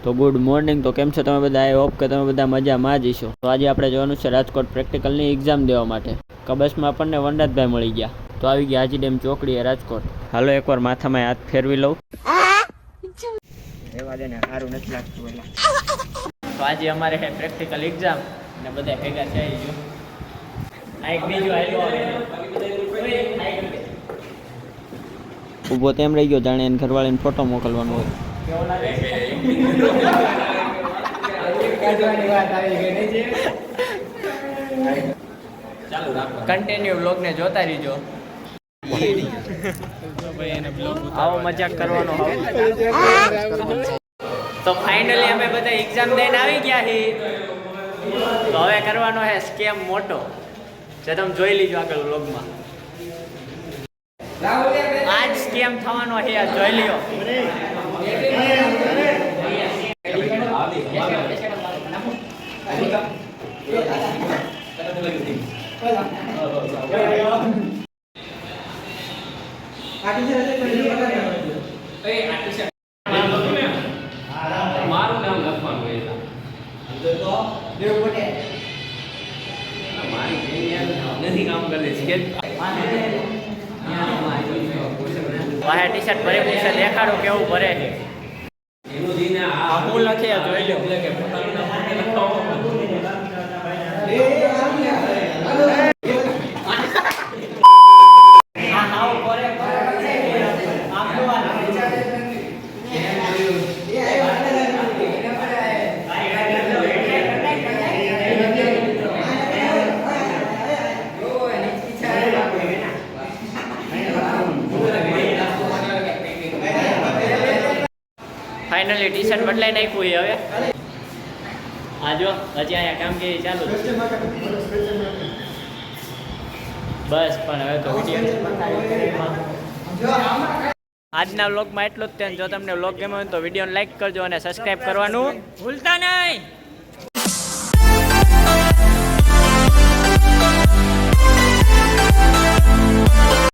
તો good morning. તો કેમ છો તમે બધા? આઈ હોપ કે તમે બધા મજામાં જ છો. તો આજે આપણે જવાનું છે રાજકોટ પ્રેક્ટિકલની એક્ઝામ દેવા માટે. કબસમાં આપણને વનરાજભાઈ મળી ગયા. તો આવી ગયા હાજી ડેમ ચોકડીએ રાજકોટ. હાલો એકવાર માથામાં હાથ ફેરવી લઉં. તો આજે અમારે છે પ્રેક્ટિકલ એક્ઝામ અને બધા ભેગા થઈ ગયો. આ એક બીજો આયલો આવે ઊભો તેમ રહી ગયો જાણે એને ઘરવાળીને ફોટો મોકલવાનો હોય. કન્ટિન્યુ બ્લોગ ને જોતા રહીજો. આવો મજાક કરવાનો. તો ફાઇનલી અમે બધા એક્ઝામ દઈને આવી ગયા છીએ. તો હવે કરવાનો છે સ્કેમ મોટો, જે તમે જોઈ લીજો આગળ બ્લોગમાં. આજ સ્કેમ થવાનો છે, આ જોઈ લ્યો. મારું નામ લખવાનું હોય નથી કામ કરે છે. વાહે ટી શર્ટ ભરે પૂછે દેખાડો કેવું ભરે છે. હું લખી જોઈ લો. ફાઇનલી ટી શર્ટ બદલાઈ નાખ્યું હવે. આ જો હજી અહીંયા કામગીરી ચાલુ છે. બસ પણ હવે તો આજના વ્લોગમાં એટલું જ. જો તમને વ્લોગ ગમ્યો હોય તો વિડીયોને લાઈક કરજો અને સબસ્ક્રાઈબ કરવાનું ભૂલતા નહીં.